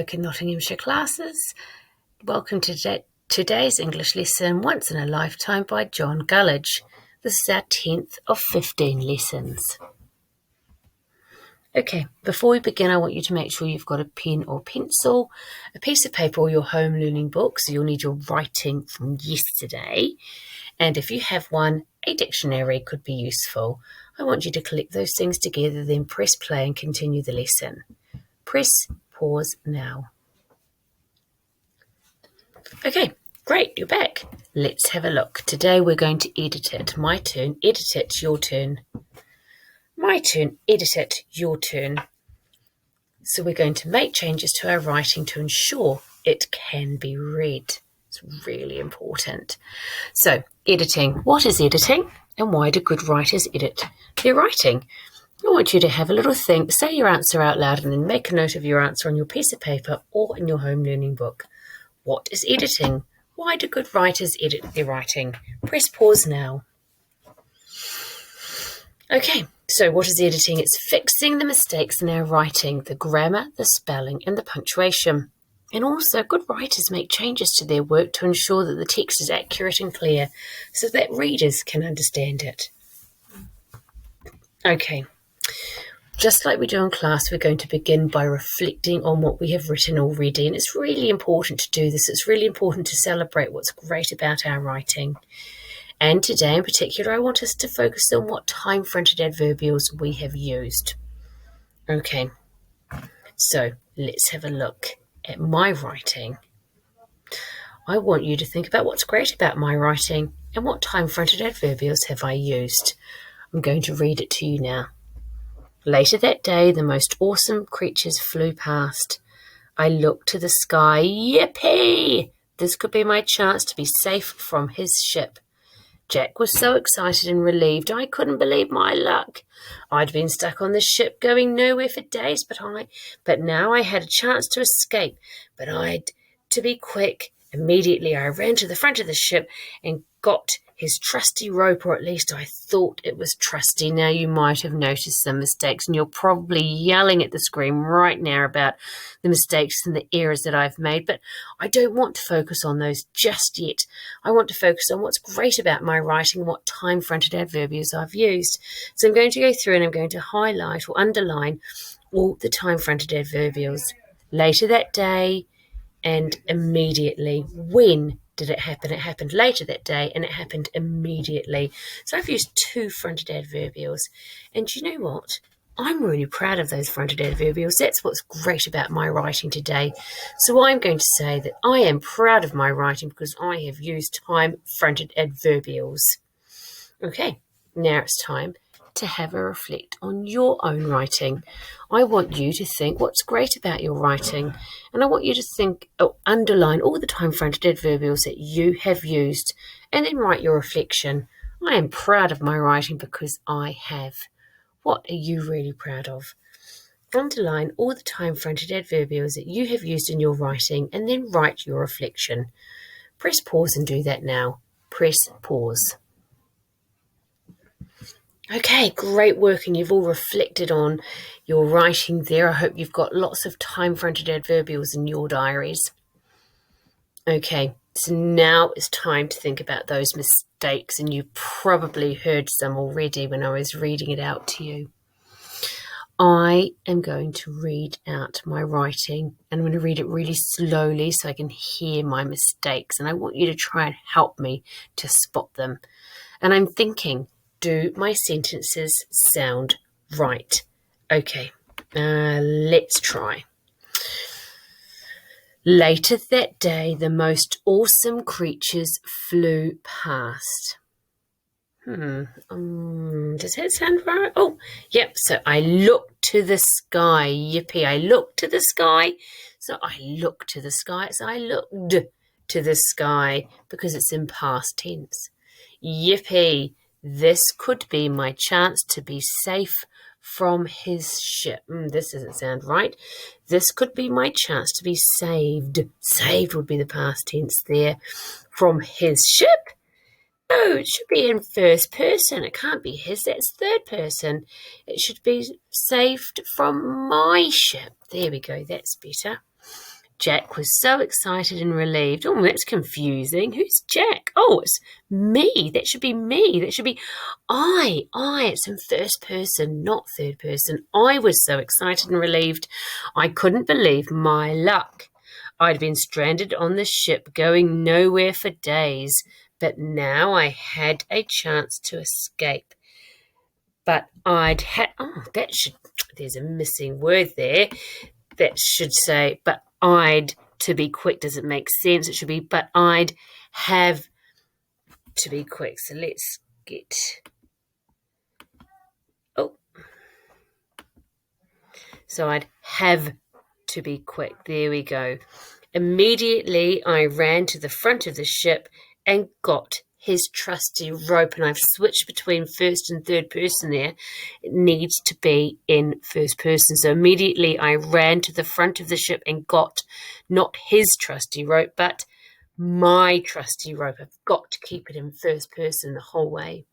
Nottinghamshire classes. Welcome to today's English lesson, Once in a Lifetime by John Gullidge. This is our 10th of 15 lessons. Okay, before we begin, I want you to make sure you've got a pen or pencil, a piece of paper or your home learning book, so you'll need your writing from yesterday. And if you have one, a dictionary could be useful. I want you to collect those things together, then press play and continue the lesson. Press pause now. Okay, great, you're back. Let's have a look. Today we're going to edit it. My turn, edit it, your turn. My turn, edit it, your turn. So we're going to make changes to our writing to ensure it can be read. It's really important. So, editing. What is editing? And why do good writers edit their writing? I want you to have a little think, say your answer out loud, and then make a note of your answer on your piece of paper or in your home learning book. What is editing? Why do good writers edit their writing? Press pause now. Okay, so what is editing? It's fixing the mistakes in our writing, the grammar, the spelling, and the punctuation. And also, good writers make changes to their work to ensure that the text is accurate and clear so that readers can understand it. Okay, just like we do in class, we're going to begin by reflecting on what we have written already. And it's really important to do this. It's really important to celebrate what's great about our writing. And today in particular, I want us to focus on what time-fronted adverbials we have used. Okay, so let's have a look at my writing. I want you to think about what's great about my writing and what time-fronted adverbials have I used. I'm going to read it to you now. Later that day, the most awesome creatures flew past. I looked to the sky. Yippee! This could be my chance to be safe from his ship. Jack was so excited and relieved I couldn't believe my luck. I'd been stuck on the ship going nowhere for days, but now I had a chance to escape. But I'd to be quick. Immediately I ran to the front of the ship and got his trusty rope, or at least I thought it was trusty. Now you might have noticed some mistakes, and you're probably yelling at the screen right now about the mistakes and the errors that I've made, but I don't want to focus on those just yet. I want to focus on what's great about my writing and what time-fronted adverbials I've used. So I'm going to go through and I'm going to highlight or underline all the time-fronted adverbials. Later that day and immediately. When did it happen? It happened later that day and it happened immediately. So I've used two fronted adverbials. And you know what? I'm really proud of those fronted adverbials. That's what's great about my writing today. So I'm going to say that I am proud of my writing because I have used time-fronted adverbials. Okay, now it's time to have a reflect on your own writing. I want you to think what's great about your writing, and I want you to underline all the time-fronted adverbials that you have used, and then write your reflection. I am proud of my writing because I have. What are you really proud of? Underline all the time-fronted adverbials that you have used in your writing, and then write your reflection. Press pause and do that now. Press pause. Okay, great work, and you've all reflected on your writing there. I hope you've got lots of time-fronted adverbials in your diaries. Okay, so now it's time to think about those mistakes, and you probably heard some already when I was reading it out to you. I am going to read out my writing, and I'm going to read it really slowly so I can hear my mistakes, and I want you to try and help me to spot them. And I'm thinking, do my sentences sound right? Okay, let's try. Later that day, the most awesome creatures flew past. Does that sound right? Oh, yep. So I looked to the sky. Yippee, I looked to the sky. So I looked to the sky. So I looked to the sky because it's in past tense. Yippee. This could be my chance to be safe from his ship. This doesn't sound right. This could be my chance to be saved. Saved would be the past tense there. From his ship? Oh, it should be in first person. It can't be his. That's third person. It should be saved from my ship. There we go. That's better. Jack was so excited and relieved. Oh, that's confusing. Who's Jack? Oh, it's me. That should be me. That should be I. It's in first person, not third person. I was so excited and relieved. I couldn't believe my luck. I'd been stranded on the ship going nowhere for days, but now I had a chance to escape. But I'd had, there's a missing word there. That should say, but I'd, to be quick doesn't make sense. It should be, but I'd have to be quick. So let's get, so I'd have to be quick. There we go. Immediately, I ran to the front of the ship and got his trusty rope. And I've switched between first and third person there. It needs to be in first person. So immediately, I ran to the front of the ship and got not his trusty rope, but my trusty rope. I've got to keep it in first person the whole way.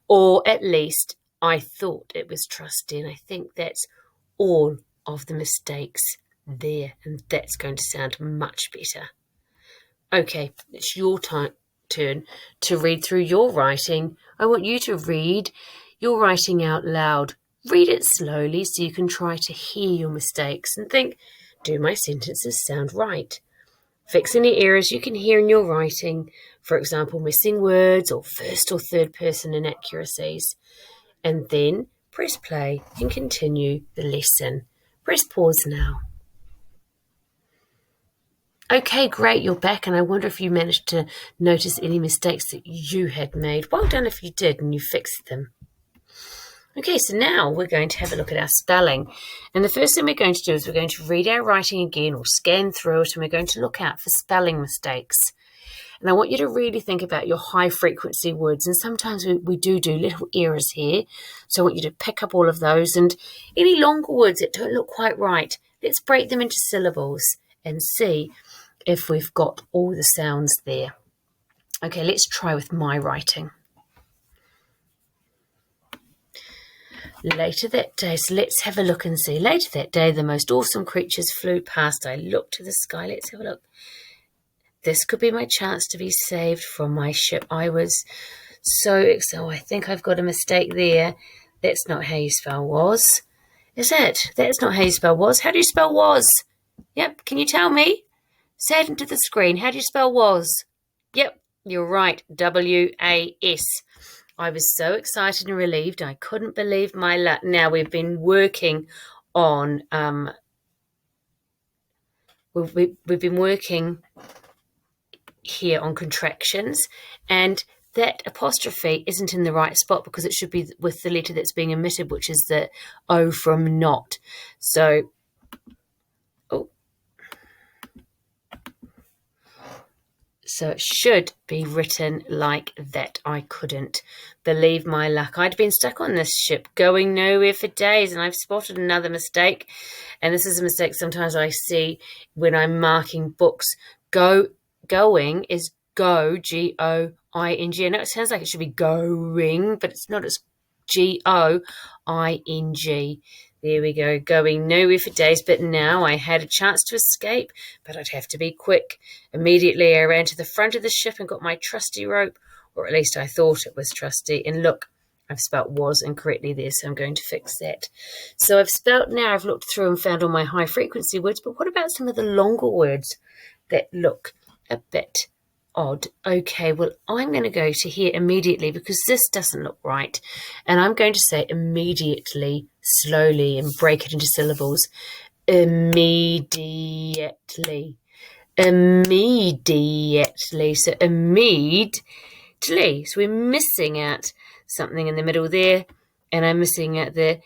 Or at least, I thought it was trusty. And I think that's all of the mistakes there, and that's going to sound much better. Okay, it's your turn to read through your writing. I want you to read your writing out loud. Read it slowly so you can try to hear your mistakes and think, do my sentences sound right? Fix any errors you can hear in your writing, for example, missing words or first or third person inaccuracies. And then press play and continue the lesson. Press pause now. Okay, great, you're back, and I wonder if you managed to notice any mistakes that you had made. Well done if you did and you fixed them. Okay, so now we're going to have a look at our spelling. And the first thing we're going to do is we're going to read our writing again or scan through it, and we're going to look out for spelling mistakes. And I want you to really think about your high-frequency words. And sometimes we do little errors here. So I want you to pick up all of those. And any longer words that don't look quite right, let's break them into syllables and see if we've got all the sounds there. Okay, let's try with my writing. Later that day, so let's have a look and see. Later that day, the most awesome creatures flew past. I looked to the sky. Let's have a look. This could be my chance to be saved from my ship. I was so I think I've got a mistake there. That's not how you spell was. Is it? That's not how you spell was. How do you spell was? Yep, can you tell me? Say it into the screen. How do you spell was? Yep, you're right. W-A-S. I was so excited and relieved. I couldn't believe my luck. Now, we've been working on, we've been working here on contractions, and that apostrophe isn't in the right spot because it should be with the letter that's being omitted, which is the O from not. So, So it should be written like that. I couldn't believe my luck. I'd been stuck on this ship going nowhere for days, and I've spotted another mistake. And this is a mistake sometimes I see when I'm marking books. Going is go, G-O-I-N-G. I know it sounds like it should be going, but it's not. It's G-O-I-N-G. There we go, going nowhere for days, but now I had a chance to escape, but I'd have to be quick. Immediately I ran to the front of the ship and got my trusty rope, or at least I thought it was trusty. And look, I've spelt was incorrectly there, so I'm going to fix that. So I've spelt now, I've looked through and found all my high frequency words, but what about some of the longer words that look a bit odd? Okay, well, I'm going to go to here immediately because this doesn't look right. And I'm going to say immediately, slowly, and break it into syllables. Immediately. Immediately. So immediately. So we're missing out something in the middle there. And I'm missing out the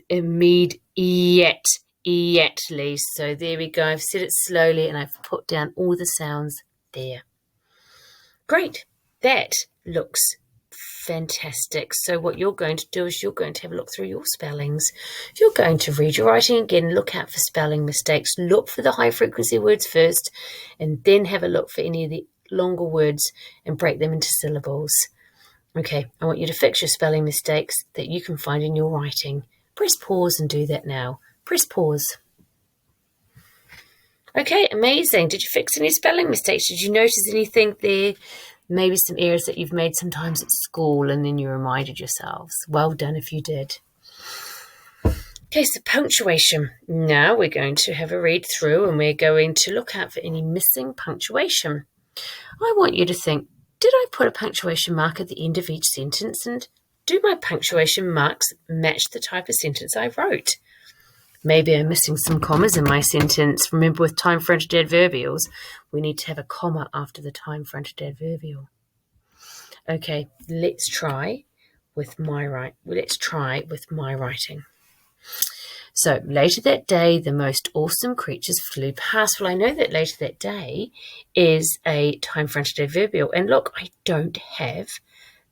immediately. So there we go. I've said it slowly and I've put down all the sounds there. Great. That looks fantastic. So what you're going to do is you're going to have a look through your spellings. You're going to read your writing again, look out for spelling mistakes, look for the high frequency words first, and then have a look for any of the longer words and break them into syllables. Okay, I want you to fix your spelling mistakes that you can find in your writing. Press pause and do that now. Press pause. Okay, amazing. Did you fix any spelling mistakes? Did you notice anything there? Maybe some errors that you've made sometimes at school and then you reminded yourselves. Well done if you did. Okay, so punctuation. Now we're going to have a read through and we're going to look out for any missing punctuation. I want you to think, did I put a punctuation mark at the end of each sentence, and do my punctuation marks match the type of sentence I wrote? Maybe I'm missing some commas in my sentence. Remember, with time-fronted adverbials, we need to have a comma after the time-fronted adverbial. Okay, let's try with my writing. So, later that day, the most awesome creatures flew past. Well, I know that later that day is a time-fronted adverbial. And look, I don't have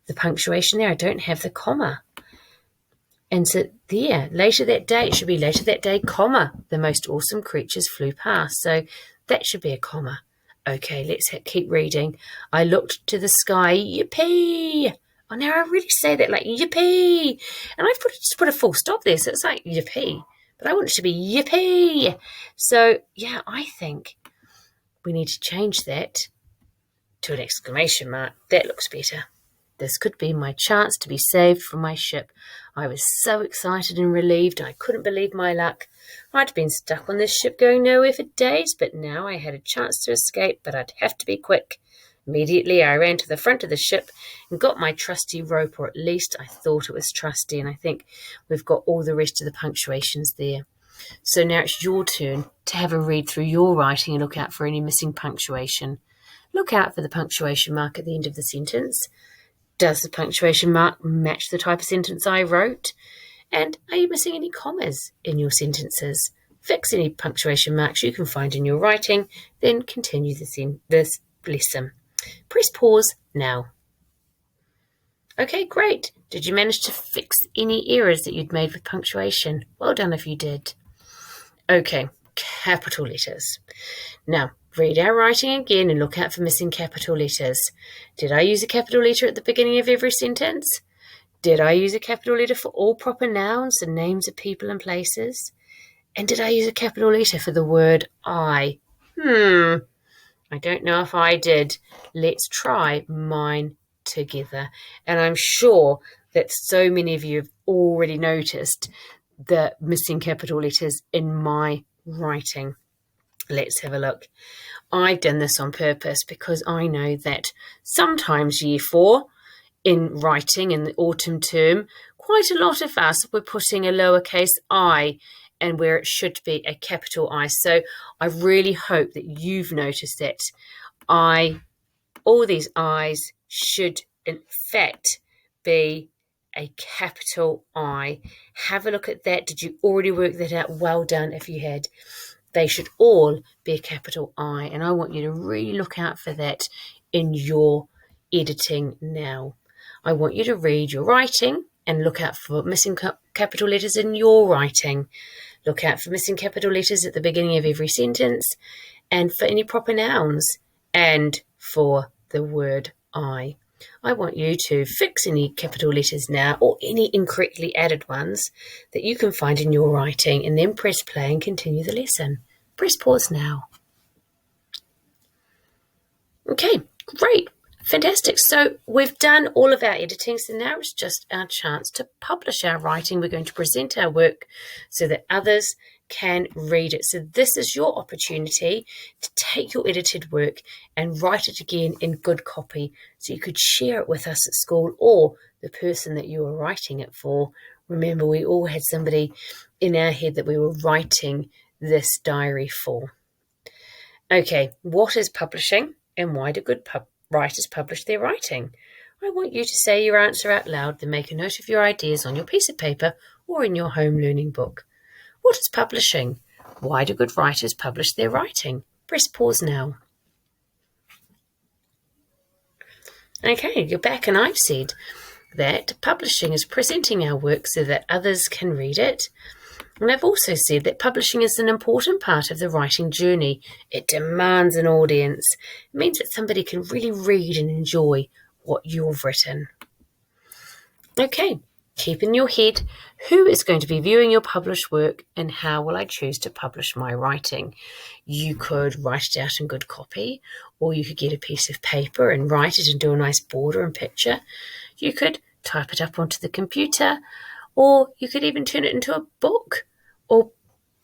the punctuation there. I don't have the comma. And so there, later that day, it should be later that day, comma, the most awesome creatures flew past. So that should be a comma. Okay, let's keep reading. I looked to the sky, yippee! Oh, now I really say that like yippee! And I've just put a full stop there, so it's like yippee. But I want it to be yippee! So, yeah, I think we need to change that to an exclamation mark. That looks better. This could be my chance to be saved from my ship. I was so excited and relieved, I couldn't believe my luck. I'd been stuck on this ship going nowhere for days, but now I had a chance to escape, but I'd have to be quick. Immediately I ran to the front of the ship and got my trusty rope, or at least I thought it was trusty, and I think we've got all the rest of the punctuations there. So now it's your turn to have a read through your writing and look out for any missing punctuation. Look out for the punctuation mark at the end of the sentence. Does the punctuation mark match the type of sentence I wrote? And are you missing any commas in your sentences? Fix any punctuation marks you can find in your writing, then continue this lesson. Press pause now. Okay, great. Did you manage to fix any errors that you'd made with punctuation? Well done if you did. Okay, capital letters. Now, read our writing again and look out for missing capital letters. Did I use a capital letter at the beginning of every sentence? Did I use a capital letter for all proper nouns and names of people and places? And did I use a capital letter for the word I? I don't know if I did. Let's try mine together. And I'm sure that so many of you have already noticed the missing capital letters in my writing. Let's have a look. I've done this on purpose because I know that sometimes year 4 in writing in the autumn term, quite a lot of us were putting a lowercase I and where it should be a capital I. So I really hope that you've noticed that all these I's should in fact be a capital I. Have a look at that. Did you already work that out? Well done if you had. They should all be a capital I, and I want you to really look out for that in your editing now. I want you to read your writing and look out for missing capital letters in your writing. Look out for missing capital letters at the beginning of every sentence, and for any proper nouns, and for the word I. I want you to fix any capital letters now, or any incorrectly added ones that you can find in your writing, and then press play and continue the lesson. Press pause now. Okay, great. Fantastic. So we've done all of our editing, so now it's just our chance to publish our writing. We're going to present our work so that others can read it. So this is your opportunity to take your edited work and write it again in good copy so you could share it with us at school or the person that you were writing it for. Remember, we all had somebody in our head that we were writing this diary for. Okay, what is publishing and why do good writers publish their writing? I want you to say your answer out loud, then make a note of your ideas on your piece of paper or in your home learning book. What is publishing? Why do good writers publish their writing? Press pause now. Okay, you're back, and I've said that publishing is presenting our work so that others can read it. And I've also said that publishing is an important part of the writing journey. It demands an audience. It means that somebody can really read and enjoy what you've written. Okay, Keep in your head, who is going to be viewing your published work and how will I choose to publish my writing? You could write it out in good copy, or you could get a piece of paper and write it and do a nice border and picture. You could type it up onto the computer, or you could even turn it into a book, or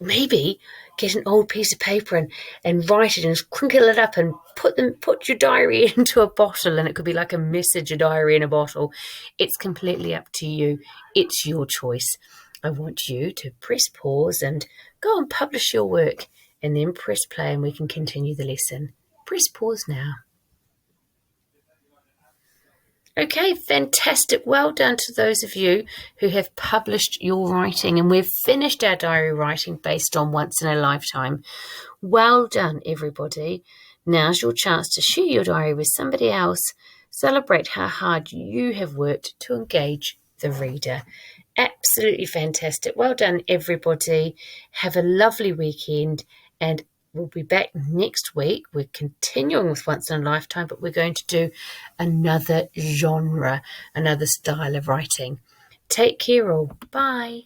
maybe get an old piece of paper and write it and crinkle it up and put your diary into a bottle, and it could be like a message, a diary in a bottle. It's completely up to you. It's your choice. I want you to press pause and go and publish your work, and then press play and we can continue the lesson. Press pause now. Okay, fantastic. Well done to those of you who have published your writing, and we've finished our diary writing based on Once in a Lifetime. Well done, everybody. Now's your chance to share your diary with somebody else. Celebrate how hard you have worked to engage the reader. Absolutely fantastic. Well done, everybody. Have a lovely weekend, and we'll be back next week. We're continuing with Once in a Lifetime, but we're going to do another genre, another style of writing. Take care all. Bye.